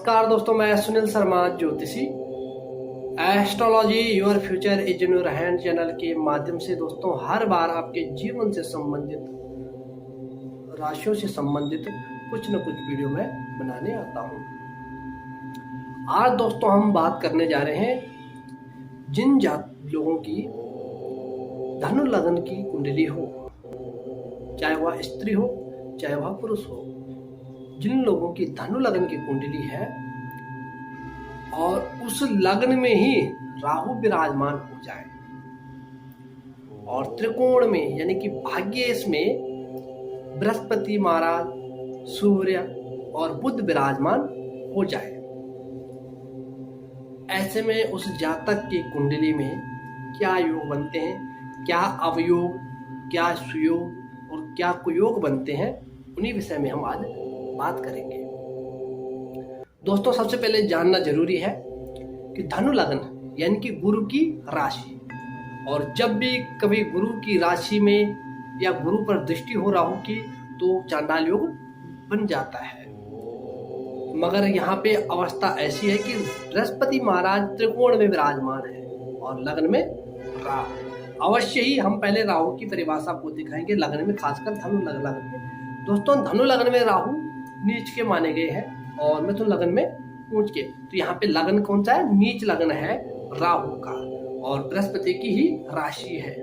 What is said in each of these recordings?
नमस्कार दोस्तों, मैं सुनील शर्मा ज्योतिषी astrology your future is in your hand channel के माध्यम से दोस्तों हर बार आपके जीवन से संबंधित, राशियों से संबंधित कुछ न कुछ वीडियो मैं बनाने आता हूं। आज दोस्तों हम बात करने जा रहे हैं जिन लोगों की धनु लग्न की कुंडली हो, चाहे वह स्त्री हो चाहे वह पुरुष हो, जिन लोगों की धनु लग्न की कुंडली है और उस लग्न में ही राहु विराजमान हो जाए और त्रिकोण में यानी कि भाग्येश में बृहस्पति महाराज, सूर्य और बुध विराजमान हो जाए, ऐसे में उस जातक की कुंडली में क्या योग बनते हैं, क्या अवयोग, क्या सुयोग और क्या कुयोग बनते हैं, उन्हीं विषय में हम आज बात करेंगे। दोस्तों सबसे पहले जानना जरूरी है कि धनु लग्न यानी कि गुरु की राशि, और जब भी कभी गुरु की राशि में या गुरु पर दृष्टि हो राहु की तो चांडाल योग बन जाता है। मगर यहाँ पे अवस्था ऐसी है कि बृहस्पति महाराज त्रिकोण में विराजमान है और लग्न में राहु। अवश्य ही हम पहले राहु की परिभाषा को दिखाएंगे लग्न में, खासकर धनु लग्न में। दोस्तों धनु लग्न में राहु नीच के माने गए हैं और मिथुन लग्न में ऊंच के। तो यहाँ पे लग्न कौन सा है? नीच लग्न है राहु का और बृहस्पति की ही राशि है।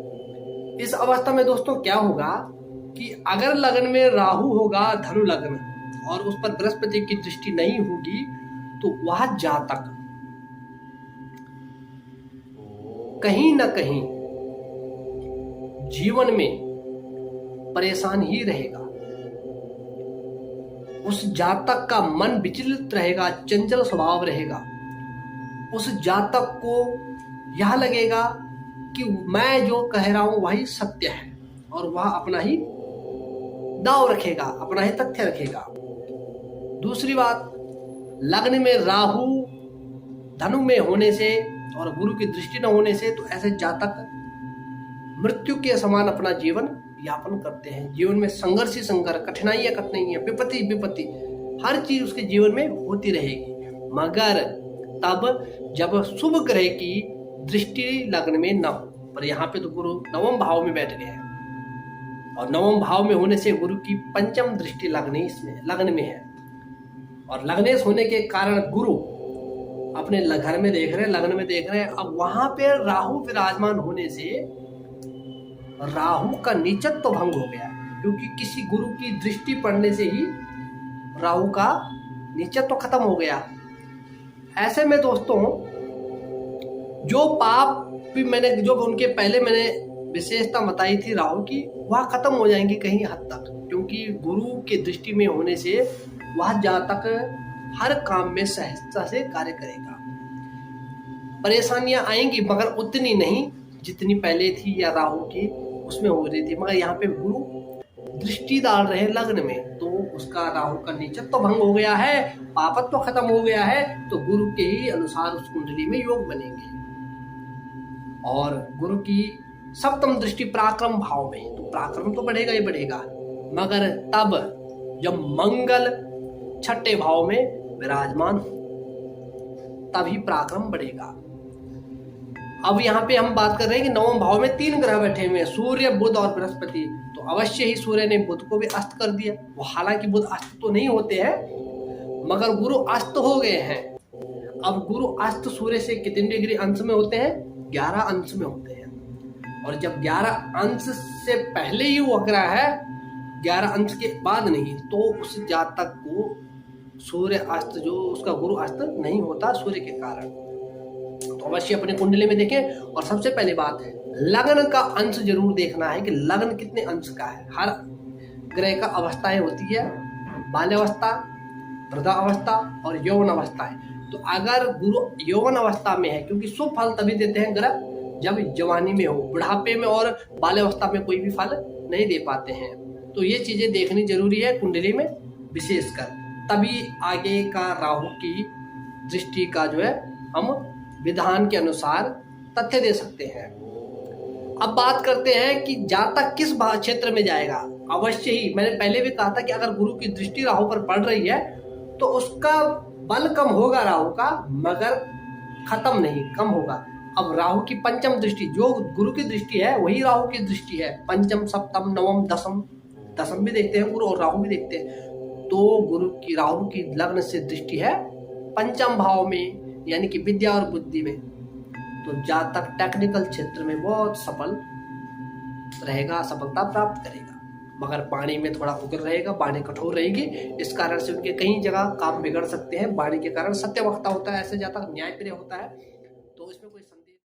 इस अवस्था में दोस्तों क्या होगा कि अगर लग्न में राहु होगा धनु लग्न और उस पर बृहस्पति की दृष्टि नहीं होगी तो वह जातक कहीं ना कहीं जीवन में परेशान ही रहेगा। उस जातक का मन विचलित रहेगा, चंचल स्वभाव रहेगा। उस जातक को यह लगेगा कि मैं जो कह रहा हूं वही सत्य है और वह अपना ही दाव रखेगा, अपना ही तथ्य रखेगा। दूसरी बात, लग्न में राहु धनु में होने से और गुरु की दृष्टि न होने से तो ऐसे जातक मृत्यु के समान अपना जीवन यापन करते हैं। जीवन में संघर्ष ही संघर्ष, कठिनाइयां, विपत्ति, हर चीज उसके जीवन में होती रहेगी। मगर तब जब शुभ ग्रह की दृष्टि लग्न में न हो, पर यहाँ पे तो गुरु नवम भाव में बैठ गए हैं और नवम भाव में होने से गुरु की पंचम दृष्टि लग्न में है और लग्नेश होने के कारण गुरु अपने घर में देख रहे हैं, लग्न में देख रहे हैं। अब वहां पे राहु विराजमान होने से राहु का नीचत्व भंग हो गया, क्योंकि किसी गुरु की दृष्टि पड़ने से ही राहु का नीचत्व खत्म हो गया। ऐसे में दोस्तों जो पाप भी जो उनके पहले मैंने विशेषता बताई थी राहु की, वह खत्म हो जाएंगी कहीं हद तक, क्योंकि गुरु की दृष्टि में होने से वह जातक हर काम में सहजता से कार्य करेगा। परेशानियां आएंगी मगर उतनी नहीं जितनी पहले थी या राहु की उसमें हो रही थी। मगर यहाँ पे गुरु दृष्टि डाल रहे लग्न में तो उसका राहु का नीचत्व भंग हो गया है, पापत्व खत्म हो गया है, तो गुरु के ही अनुसार उस कुंडली में योग बनेंगे। और गुरु की सप्तम दृष्टि पराक्रम भाव में, तो पराक्रम तो बढ़ेगा ही बढ़ेगा, मगर तब जब मंगल छठे भाव में विराजमान हो तभी पराक्रम बढ़ेगा। अब यहाँ पे हम बात कर रहे हैं कि नवम भाव में 3 ग्रह बैठे हुए हैं, सूर्य, बुध और बृहस्पति। तो अवश्य ही सूर्य ने बुध को भी अस्त कर दिया। वो हालांकि बुध अस्त तो नहीं होते हैं मगर गुरु अस्त हो गए हैं। अब गुरु अस्त सूर्य से कितने डिग्री अंश में होते हैं? 11 अंश में होते हैं। और जब 11 अंश से पहले ही वो वक्र है, 11 अंश के बाद नहीं, तो उस जातक को सूर्य अस्त, जो उसका गुरु अस्त नहीं होता सूर्य के कारण। तो अवश्य अपने कुंडली में देखें। और सबसे पहली बात है लग्न का अंश जरूर देखना है कि लग्न कितने अंश का है। हर ग्रह का अवस्थाएं होती है, बाल्यावस्था, वृद्धावस्था और यौवन अवस्था है। तो अगर गुरु यौवन अवस्था में है, क्योंकि शुभ फल तभी देते हैं ग्रह जब जवानी में हो, बुढ़ापे में और बाल्यावस्था में कोई भी फल नहीं दे पाते हैं। तो ये चीजें देखनी जरूरी है कुंडली में विशेषकर, तभी आगे का राहु की दृष्टि का जो है हम विधान के अनुसार तथ्य दे सकते हैं। अब बात करते हैं कि जातक किस क्षेत्र में जाएगा। अवश्य ही मैंने पहले भी कहा था कि अगर गुरु की दृष्टि राहु पर पड़ रही है तो उसका बल कम होगा राहु का, मगर खत्म नहीं, कम होगा। अब राहु की पंचम दृष्टि, जो गुरु की दृष्टि है वही राहु की दृष्टि है। पंचम, सप्तम, नवम, दसम, दसम भी देखते हैं गुरु और राहु भी देखते हैं। तो गुरु की, राहु की लग्न से दृष्टि है पंचम भाव में, यानी कि विद्या और बुद्धि में। तो जातक टेक्निकल क्षेत्र में बहुत सफल रहेगा, सफलता प्राप्त करेगा, मगर वाणी में थोड़ा उग्र रहेगा, वाणी कठोर रहेगी। इस कारण से उनके कई जगह काम बिगड़ सकते हैं। वाणी के कारण सत्यवक्ता होता है, ऐसे जातक न्यायप्रिय होता है। तो इसमें कोई